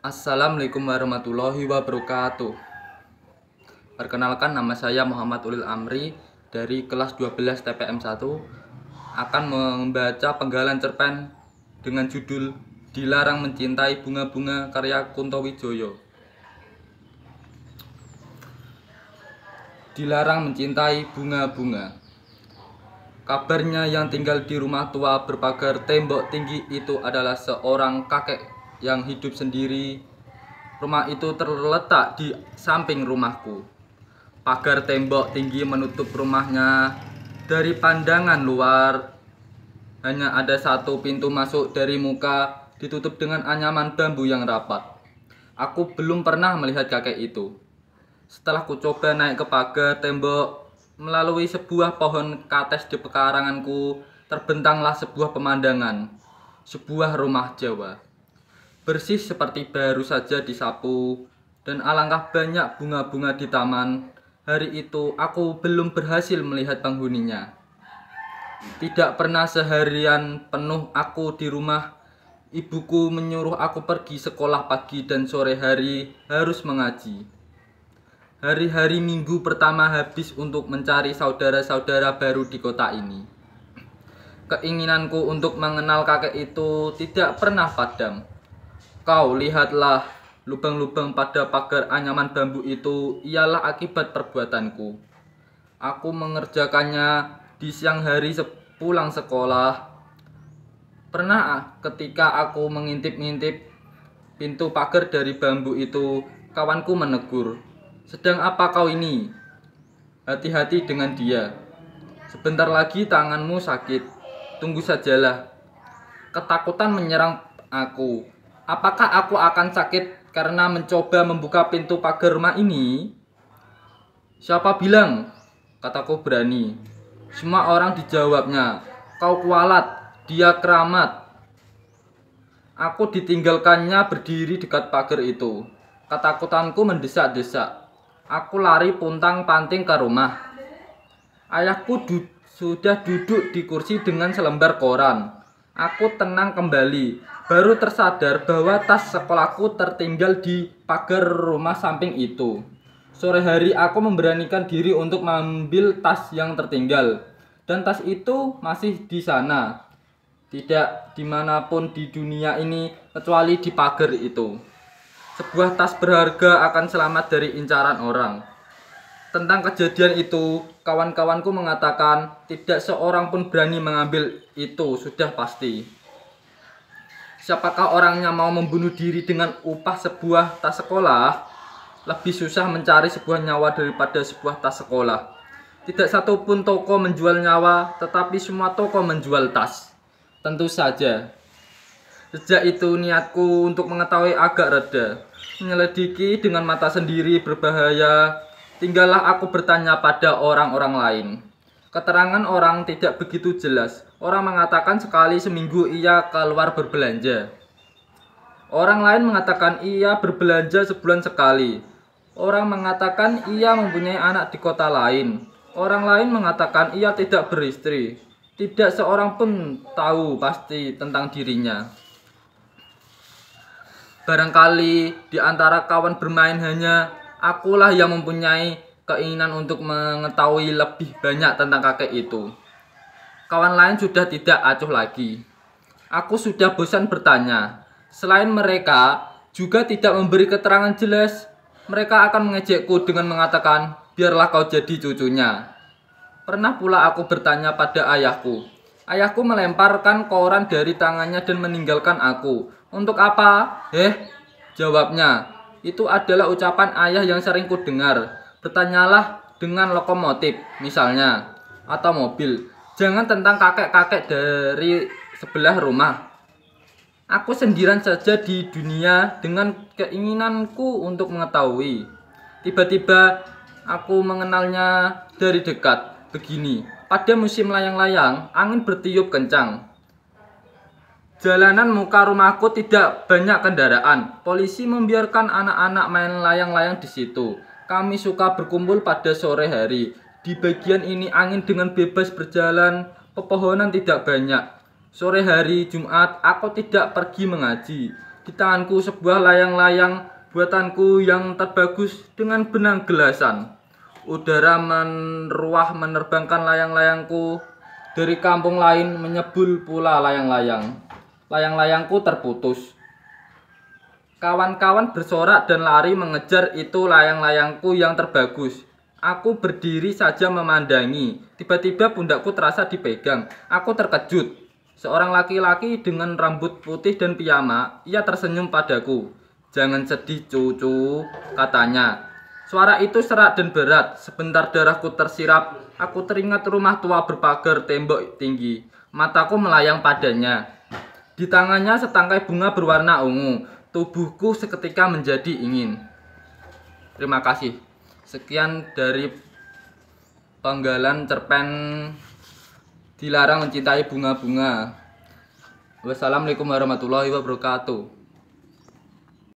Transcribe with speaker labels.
Speaker 1: Assalamualaikum warahmatullahi wabarakatuh. Perkenalkan, nama saya Muhammad Ulil Amri dari kelas 12 TPM 1 akan membaca penggalan cerpen dengan judul Dilarang Mencintai Bunga-Bunga karya Kunto Wijoyo. Dilarang mencintai bunga-bunga. Kabarnya yang tinggal di rumah tua berpagar tembok tinggi itu adalah seorang kakek yang hidup sendiri. Rumah itu terletak di samping rumahku. Pagar tembok tinggi menutup rumahnya dari pandangan luar. Hanya ada satu pintu masuk dari muka, ditutup dengan anyaman bambu yang rapat. Aku belum pernah melihat kakek itu. Setelah ku coba naik ke pagar tembok, melalui sebuah pohon kates di pekaranganku, terbentanglah sebuah pemandangan, sebuah rumah Jawa. Bersih seperti baru saja disapu, dan alangkah banyak bunga-bunga di taman. Hari itu aku belum berhasil melihat penghuninya. Tidak pernah seharian penuh aku di rumah. Ibuku menyuruh aku pergi sekolah pagi dan sore hari harus mengaji. Hari-hari minggu pertama habis untuk mencari saudara-saudara baru di kota ini. Keinginanku untuk mengenal kakek itu tidak pernah padam. Kau lihatlah, lubang-lubang pada pagar anyaman bambu itu ialah akibat perbuatanku. Aku mengerjakannya di siang hari sepulang sekolah. Pernah ketika aku mengintip-ngintip pintu pagar dari bambu itu, kawanku menegur, "Sedang apa kau ini? Hati-hati dengan dia. Sebentar lagi tanganmu sakit. Tunggu sajalah." Ketakutan menyerang aku. Apakah aku akan sakit karena mencoba membuka pintu pagar rumah ini? "Siapa bilang?" kataku berani. Semua orang dijawabnya, "Kau kualat, dia keramat." Aku ditinggalkannya berdiri dekat pagar itu. Ketakutanku mendesak-desak. Aku lari puntang-panting ke rumah. Ayahku sudah duduk di kursi dengan selembar koran. Aku tenang kembali, baru tersadar bahwa tas sekolahku tertinggal di pagar rumah samping itu. Sore hari aku memberanikan diri untuk mengambil tas yang tertinggal, dan tas itu masih di sana. Tidak dimanapun di dunia ini kecuali di pagar itu. Sebuah tas berharga akan selamat dari incaran orang. Tentang kejadian itu, kawan-kawanku mengatakan tidak seorang pun berani mengambil itu, sudah pasti. Siapakah orangnya mau membunuh diri dengan upah sebuah tas sekolah? Lebih susah mencari sebuah nyawa daripada sebuah tas sekolah. Tidak satu pun toko menjual nyawa, tetapi semua toko menjual tas. Tentu saja. Sejak itu niatku untuk mengetahui agak reda. Menyelidiki dengan mata sendiri berbahaya. Tinggallah aku bertanya pada orang-orang lain. Keterangan orang tidak begitu jelas. Orang mengatakan sekali seminggu ia keluar berbelanja. Orang lain mengatakan ia berbelanja sebulan sekali. Orang mengatakan ia mempunyai anak di kota lain. Orang lain mengatakan ia tidak beristri. Tidak seorang pun tahu pasti tentang dirinya. Barangkali di antara kawan bermain hanya akulah yang mempunyai keinginan untuk mengetahui lebih banyak tentang kakek itu. Kawan lain sudah tidak acuh lagi. Aku sudah bosan bertanya. Selain mereka juga tidak memberi keterangan jelas. Mereka akan mengejekku dengan mengatakan, "Biarlah kau jadi cucunya." Pernah pula aku bertanya pada ayahku. Ayahku melemparkan koran dari tangannya dan meninggalkan aku. "Untuk apa?" Jawabnya. Itu adalah ucapan ayah yang sering ku dengar. "Bertanyalah dengan lokomotif, misalnya, atau mobil. Jangan tentang kakek-kakek dari sebelah rumah." Aku sendirian saja di dunia dengan keinginanku untuk mengetahui. Tiba-tiba aku mengenalnya dari dekat. Begini, pada musim layang-layang, angin bertiup kencang. Jalanan muka rumahku tidak banyak kendaraan. Polisi membiarkan anak-anak main layang-layang di situ. Kami suka berkumpul pada sore hari. Di bagian ini angin dengan bebas berjalan, pepohonan tidak banyak. Sore hari Jumat aku tidak pergi mengaji. Di tanganku sebuah layang-layang buatanku yang terbagus dengan benang gelasan. Udara meruah menerbangkan layang-layangku. Dari kampung lain menyebul pula layang-layang. Layang-layangku terputus. Kawan-kawan bersorak dan lari mengejar itu layang-layangku yang terbagus. Aku berdiri saja memandangi. Tiba-tiba pundakku terasa dipegang. Aku terkejut. Seorang laki-laki dengan rambut putih dan piyama, ia tersenyum padaku. "Jangan sedih, cucu," katanya. Suara itu serak dan berat. Sebentar darahku tersirap. Aku teringat rumah tua berpagar tembok tinggi. Mataku melayang padanya. Di tangannya setangkai bunga berwarna ungu. Tubuhku seketika menjadi ingin. Terima kasih. Sekian dari penggalan cerpen Dilarang Mencintai Bunga-Bunga. Wassalamualaikum warahmatullahi wabarakatuh.